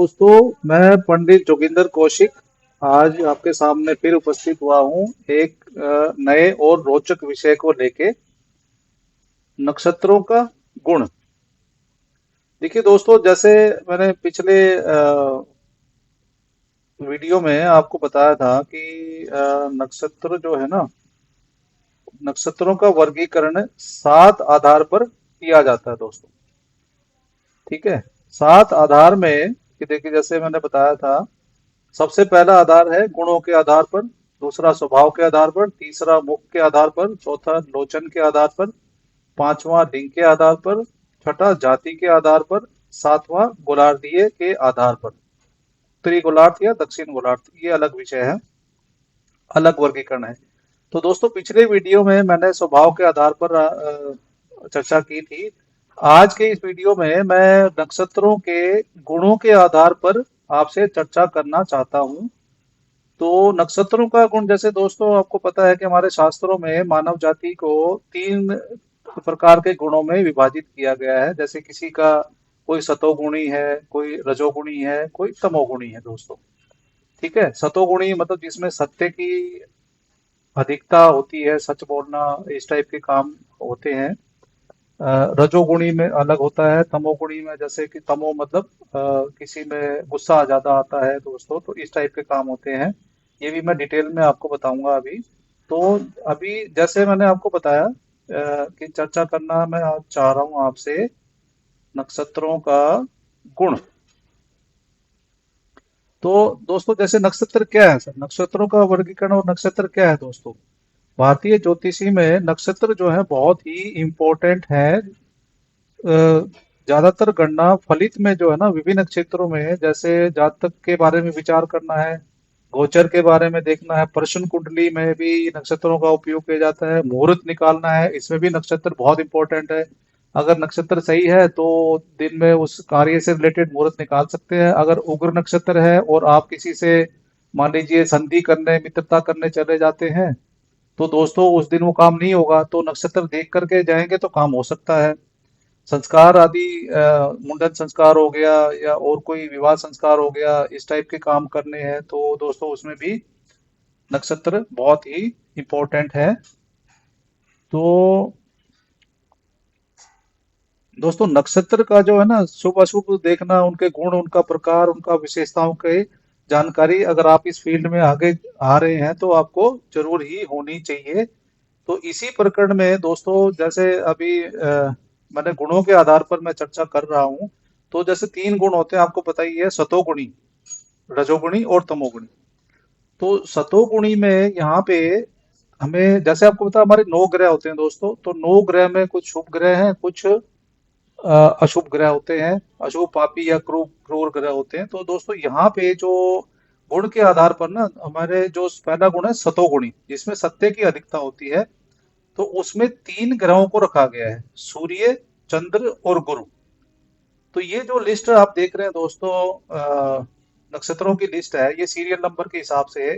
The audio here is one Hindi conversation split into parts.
दोस्तों, मैं पंडित जोगिंदर कौशिक आज आपके सामने फिर उपस्थित हुआ हूँ एक नए और रोचक विषय को लेके। नक्षत्रों का गुण। देखिए दोस्तों, जैसे मैंने पिछले वीडियो में आपको बताया था कि नक्षत्र जो है ना, नक्षत्रों का वर्गीकरण 7 आधार पर किया जाता है दोस्तों। ठीक है। 7 आधार में कि देखिए, जैसे मैंने बताया था, सबसे पहला आधार है गुणों के आधार पर, दूसरा स्वभाव के आधार पर, तीसरा मुख के आधार पर, चौथा लोचन के आधार पर, पांचवा लिंग के आधार पर, छठा जाति के आधार पर, सातवां गोलार्धीय के आधार पर। उत्तरी गोलार्ध या दक्षिण गोलार्ध, ये अलग विषय है, अलग वर्गीकरण है। तो दोस्तों, पिछले वीडियो में मैंने स्वभाव के आधार पर चर्चा की थी। आज के इस वीडियो में मैं नक्षत्रों के गुणों के आधार पर आपसे चर्चा करना चाहता हूं। तो नक्षत्रों का गुण, जैसे दोस्तों आपको पता है कि हमारे शास्त्रों में मानव जाति को 3 प्रकार के गुणों में विभाजित किया गया है। जैसे किसी का कोई सतोगुणी है, कोई रजोगुणी है, कोई तमोगुणी है दोस्तों। ठीक है। सतोगुणी मतलब जिसमें सत्य की अधिकता होती है, सच बोलना, इस टाइप के काम होते हैं। रजोगुणी में अलग होता है। तमोगुणी में, जैसे कि तमो मतलब किसी में गुस्सा ज्यादा आता है दोस्तों, तो इस टाइप के काम होते हैं। ये भी मैं डिटेल में आपको बताऊंगा अभी। तो अभी जैसे मैंने आपको बताया कि चर्चा करना मैं आज चाह रहा हूं आपसे नक्षत्रों का गुण। तो दोस्तों, जैसे नक्षत्र क्या है, सर नक्षत्रों का वर्गीकरण और नक्षत्र क्या है दोस्तों। भारतीय ज्योतिषी में नक्षत्र जो है बहुत ही इम्पोर्टेंट है। ज्यादातर गणना फलित में जो है ना, विभिन्न क्षेत्रों में, जैसे जातक के बारे में विचार करना है, गोचर के बारे में देखना है, प्रश्न कुंडली में भी नक्षत्रों का उपयोग किया जाता है, मुहूर्त निकालना है, इसमें भी नक्षत्र बहुत इंपॉर्टेंट है। अगर नक्षत्र सही है तो दिन में उस कार्य से रिलेटेड मुहूर्त निकाल सकते हैं। अगर उग्र नक्षत्र है और आप किसी से मान लीजिए संधि करने, मित्रता करने चले जाते हैं, तो दोस्तों उस दिन वो काम नहीं होगा। तो नक्षत्र देख करके जाएंगे तो काम हो सकता है। संस्कार आदि, मुंडन संस्कार हो गया या और कोई विवाह संस्कार हो गया, इस टाइप के काम करने हैं तो दोस्तों उसमें भी नक्षत्र बहुत ही इम्पोर्टेंट है। तो दोस्तों, नक्षत्र का जो है ना, शुभ अशुभ देखना, उनके गुण, उनका प्रकार, उनका विशेषताओं के जानकारी, अगर आप इस फील्ड में आगे आ रहे हैं तो आपको जरूर ही होनी चाहिए। तो इसी प्रकरण में दोस्तों, जैसे अभी मैंने गुणों के आधार पर मैं चर्चा कर रहा हूँ। तो जैसे 3 गुण होते हैं, आपको पता ही है, सतोगुणी, रजोगुणी और तमोगुणी। तो सतोगुणी में यहाँ पे हमें, जैसे आपको पता है, हमारे 9 ग्रह होते हैं दोस्तों। तो 9 ग्रह में कुछ शुभ ग्रह हैं, कुछ अशुभ ग्रह होते हैं, अशुभ पापी या क्रूर क्रूर ग्रह होते हैं। तो दोस्तों, यहाँ पे जो गुण के आधार पर ना, हमारे जो पहला गुण है सतोगुणी, जिसमें सत्य की अधिकता होती है। तो उसमें 3 ग्रहों को रखा गया है, सूर्य, चंद्र और गुरु। तो ये जो लिस्ट आप देख रहे हैं दोस्तों, नक्षत्रों की लिस्ट है, ये सीरियल नंबर के हिसाब से है।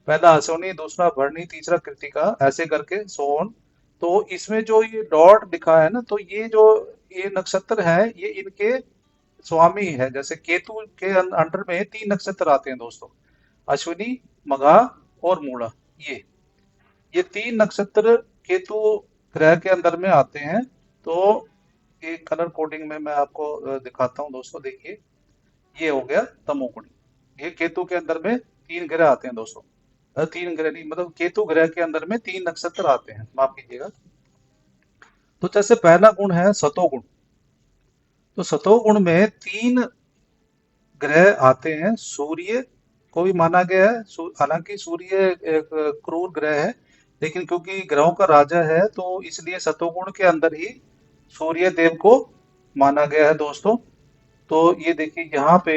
पहला अश्विनी, दूसरा भरणी, तीसरा कृतिका, ऐसे करके सोन। तो इसमें जो ये डॉट दिखा है ना, तो ये जो ये नक्षत्र है, ये इनके स्वामी है। जैसे केतु के अंडर में 3 नक्षत्र आते हैं दोस्तों, अश्विनी, मघा और मूला। ये 3 नक्षत्र केतु ग्रह के अंदर में आते हैं। तो ये कलर कोडिंग में मैं आपको दिखाता हूँ दोस्तों। देखिए, ये हो गया तमोगुणी। ये केतु के अंदर में 3 ग्रह आते हैं दोस्तों। 3 ग्रह नहीं, मतलब केतु ग्रह के अंदर में 3 नक्षत्र आते हैं, माफ कीजिएगा। तो जैसे पहला गुण है सतोगुण। तो सतोगुण में 3 ग्रह आते हैं। सूर्य को भी माना गया है। हालांकि सूर्य एक क्रूर ग्रह है, लेकिन क्योंकि ग्रहों का राजा है तो इसलिए सतोगुण के अंदर ही सूर्य देव को माना गया है दोस्तों। तो ये देखिए यहाँ पे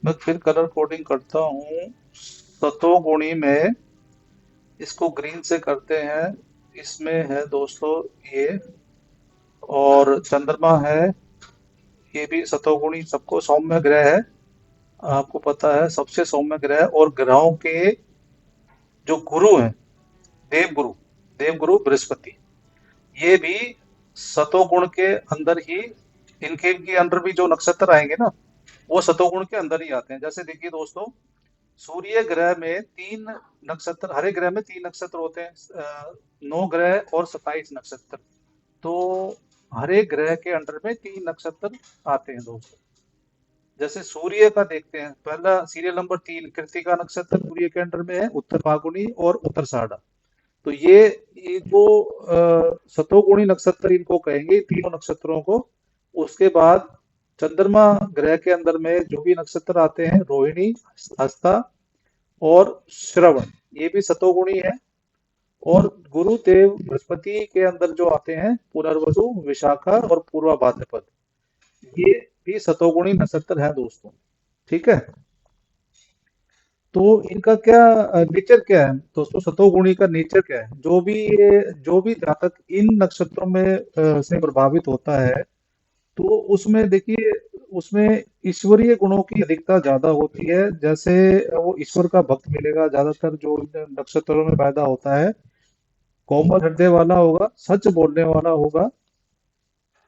मैं फिर कलर कोडिंग करता हूँ। सतोगुणी में इसको ग्रीन से करते हैं। इसमें है दोस्तों ये, और चंद्रमा है, ये भी सतोगुणी, सबको सौम्य ग्रह है। आपको पता है सबसे सौम्य ग्रह। और ग्रहों के जो गुरु हैं, देवगुरु, देवगुरु बृहस्पति, ये भी सतोगुण के अंदर ही इनके के अंडर भी जो नक्षत्र आएंगे ना, वो सतोगुण के अंदर ही आते हैं। जैसे देखिए दोस्तों, सूर्य ग्रह में तीन नक्षत्र, हर एक ग्रह में तीन नक्षत्र होते हैं, 9 ग्रह और 27 नक्षत्र। तो हर एक ग्रह के अंडर में तीन नक्षत्र आते हैं दोस्तों। जैसे सूर्य का देखते हैं, पहला सीरियल नंबर 3 कृत्तिका नक्षत्र सूर्य के अंडर में है, उत्तर फाल्गुनी और उत्तराषाढ़। तो ये जो सतोगुणी नक्षत्र इनको कहेंगे, तीनों नक्षत्रों को। उसके बाद चंद्रमा ग्रह के अंदर में जो भी नक्षत्र आते हैं, रोहिणी, हस्ता और श्रवण, ये भी सतोगुणी है। और गुरुदेव बृहस्पति के अंदर जो आते हैं, पुनर्वसु, विशाखा और पूर्वा भाद्रपद, ये भी सतोगुणी नक्षत्र है दोस्तों। ठीक है। तो इनका क्या नेचर क्या है दोस्तों, सतोगुणी का नेचर क्या है? जो भी जातक इन नक्षत्रों में से प्रभावित होता है, तो उसमें देखिए, उसमें ईश्वरीय गुणों की अधिकता ज्यादा होती है। जैसे वो ईश्वर का भक्त मिलेगा ज्यादातर, जो इन नक्षत्रों में पैदा होता है। कोमल हृदय वाला होगा, सच बोलने वाला होगा,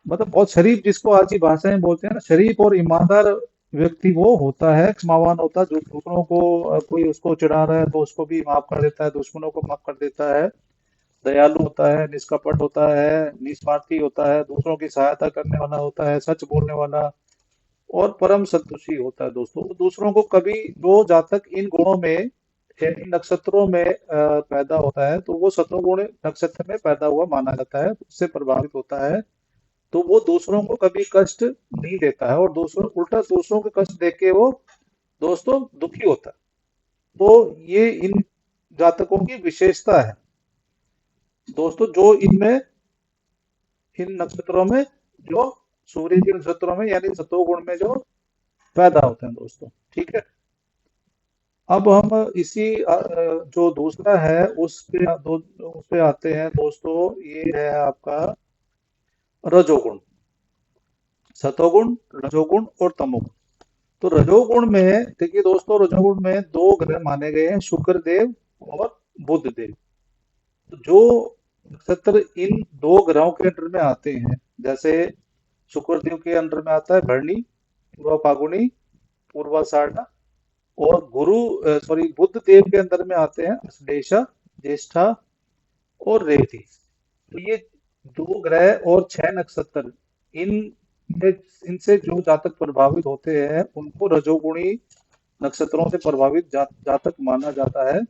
मतलब बहुत शरीफ, जिसको आज की भाषा में बोलते हैं ना, शरीफ और ईमानदार व्यक्ति वो होता है। क्षमावान होता है, जो दूसरों को कोई उसको चिढ़ा रहा है तो उसको भी माफ कर देता है, दुश्मनों को माफ कर देता है। दयालु होता है, निष्कपट होता है, निस्वार्थी होता है, दूसरों की सहायता करने वाला होता है, सच बोलने वाला और परम संतुष्टि होता है दोस्तों। वो दूसरों को कभी, जो जातक इन गुणों में, इन नक्षत्रों में पैदा होता है, तो वो सतोगुण नक्षत्र में पैदा हुआ माना जाता है, उससे प्रभावित होता है। तो वो दूसरों को कभी कष्ट नहीं देता है, और दूसरों, उल्टा दूसरों के कष्ट देख के वो दोस्तों दुखी होता है। तो ये इन जातकों की विशेषता है दोस्तों, जो इनमें, इन नक्षत्रों में, जो सूर्य के नक्षत्रों में यानी सतोगुण में जो पैदा होते हैं दोस्तों। ठीक है। अब हम इसी जो दूसरा है उस पे आते हैं दोस्तों। ये है आपका रजोगुण, सतोगुण, रजोगुण और तमोगुण। तो रजोगुण में देखिए दोस्तों, रजोगुण में दो ग्रह माने गए हैं, शुक्र देव और बुध देव। तो जो नक्षत्र इन दो ग्रहों के अंडर में आते हैं, जैसे शुक्र देव के अंडर में आता है भरणी, पूर्वा फाल्गुनी, पूर्वाषाढ़, और सॉरी, बुध देव के अंदर में आते हैं अश्लेषा, ज्येष्ठा और रेवती। तो ये दो ग्रह और 6 नक्षत्र, इन इनसे जो जातक प्रभावित होते हैं, उनको रजोगुणी नक्षत्रों से प्रभावित जातक माना जाता है।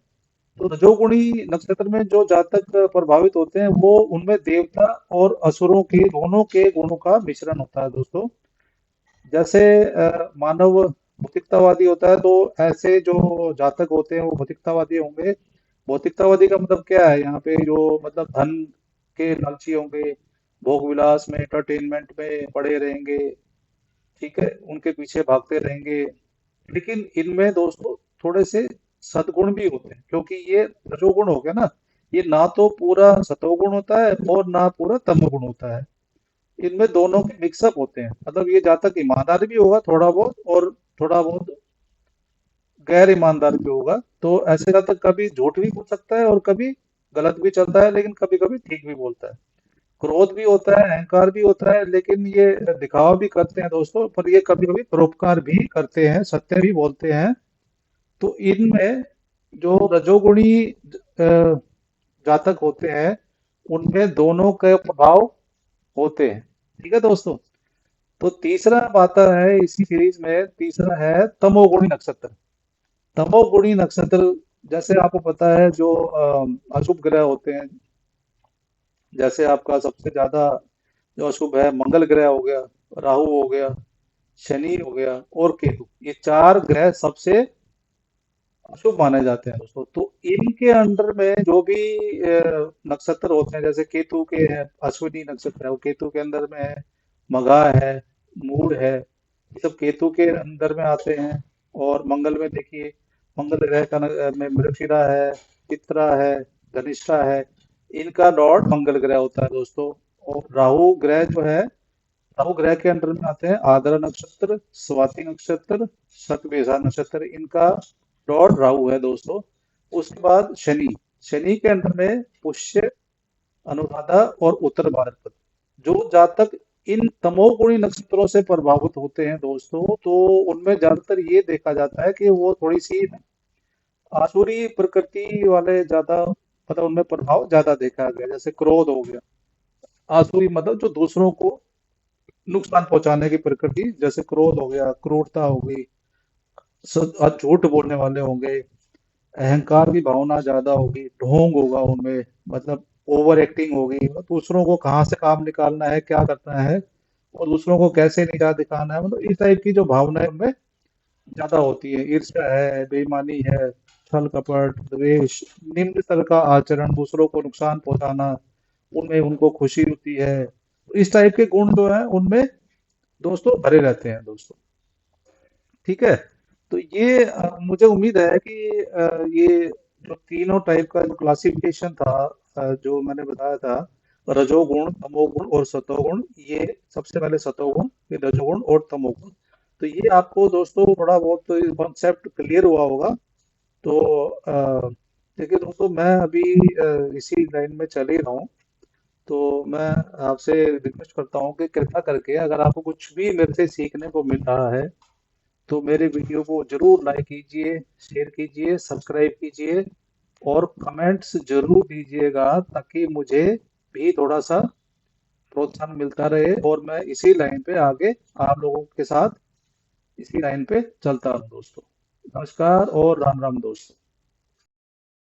तो रजोगुणी नक्षत्र में जो जातक प्रभावित होते हैं, वो उनमें देवता और असुरों के दोनों के गुणों का मिश्रण होता है दोस्तों। जैसे मानव भौतिकतावादी होता है, तो ऐसे जो जातक होते हैं वो भौतिकतावादी होंगे। भौतिकतावादी का मतलब क्या है यहाँ पे, जो मतलब धन के लालची होंगे, भोग विलास में, एंटरटेनमेंट में पड़े रहेंगे। ठीक है, उनके पीछे भागते रहेंगे। लेकिन इनमें दोस्तों थोड़े से सद्गुण भी होते हैं, क्योंकि ये रजोगुण हो गया ना, ये ना तो पूरा सतोगुण होता है और ना पूरा तमोगुण होता है। इनमें दोनों के मिक्सअप होते हैं, मतलब ये जातक ईमानदार भी होगा थोड़ा बहुत, और थोड़ा बहुत गैर ईमानदार भी होगा। तो ऐसे जातक कभी झूठ भी बोल सकता है और कभी गलत भी चलता है, लेकिन कभी कभी ठीक भी बोलता है। क्रोध भी होता है, अहंकार भी होता है, लेकिन ये दिखावा भी करते हैं दोस्तों, पर ये कभी कभी परोपकार भी करते हैं, सत्य भी बोलते हैं। तो इनमें जो रजोगुणी जातक होते हैं, उनमें दोनों के प्रभाव होते हैं। ठीक है दोस्तों। तो तीसरा आता है इसी सीरीज में, तीसरा है तमोगुणी नक्षत्र। तमोगुणी नक्षत्र, जैसे आपको पता है, जो अशुभ ग्रह होते हैं, जैसे आपका सबसे ज्यादा जो अशुभ है, मंगल ग्रह हो गया, राहु हो गया, शनि हो गया और केतु, ये चार ग्रह सबसे अशुभ माने जाते हैं दोस्तों। तो इनके अंडर में जो भी नक्षत्र होते हैं, जैसे केतु के हैं, अश्विनी नक्षत्र है, वो केतु के अंदर में है, मघा है, मूढ़ है, ये सब केतु के अंदर में आते हैं। और मंगल में देखिए, मंगल ग्रह का में मृगशिरा है, चित्रा है, धनिष्ठा है, इनका लॉर्ड मंगल ग्रह होता है दोस्तों। और राहु ग्रह जो है, राहु ग्रह के अंडर में आते हैं आर्द्रा नक्षत्र, स्वाति नक्षत्र, शतभिषा नक्षत्र, इनका लॉर्ड राहु है दोस्तों। उसके बाद शनि, शनि के अंडर में पुष्य, अनुराधा और उत्तर भाद्रपद। जो जातक इन तमोगुणी नक्षत्रों से प्रभावित होते हैं दोस्तों, तो उनमें ज्यादातर ये देखा जाता है कि वो थोड़ी सी आसुरी प्रकृति वाले ज्यादा, मतलब उनमें प्रभाव ज्यादा देखा गया। जैसे क्रोध हो गया, आसुरी मतलब जो दूसरों को नुकसान पहुंचाने की प्रकृति, जैसे क्रोध हो गया, क्रूरता हो गई, झूठ बोलने वाले होंगे, अहंकार की भावना ज्यादा होगी, ढोंग होगा उनमें, मतलब ओवर एक्टिंग होगी, मतलब दूसरों को कहाँ से काम निकालना है, क्या करना है और दूसरों को कैसे निकाह दिखाना है, मतलब इस टाइप की जो भावनाएं उनमें ज्यादा होती है। ईर्ष्या है, बेईमानी है, छल कपट, द्वेष, निम्न स्तर का आचरण, दूसरों को नुकसान पहुंचाना, उनमें उनको खुशी होती है। तो इस टाइप के गुण जो है उनमें दोस्तों भरे रहते हैं दोस्तों। ठीक है। तो ये मुझे उम्मीद है कि ये जो तीनों टाइप का जो क्लासिफिकेशन था, जो मैंने बताया था, रजोगुण, तमोगुण और सतोगुण, ये सबसे पहले सतोगुण, फिर रजोगुण और तमोगुण। तो ये आपको दोस्तों थोड़ा बहुत कॉन्सेप्ट क्लियर हुआ होगा। तो देखिए दोस्तों, मैं अभी इसी लाइन में चल ही रहा हूँ। तो मैं आपसे रिक्वेस्ट करता हूँ कि कृपया करके अगर आपको कुछ भी मेरे से सीखने को मिल रहा है तो मेरे वीडियो को जरूर लाइक कीजिए, शेयर कीजिए, सब्सक्राइब कीजिए और कमेंट्स जरूर दीजिएगा, ताकि मुझे भी थोड़ा सा प्रोत्साहन मिलता रहे और मैं इसी लाइन पे आगे आप लोगों के साथ इसी लाइन पे चलता रहूं दोस्तों। नमस्कार और राम राम दोस्तों।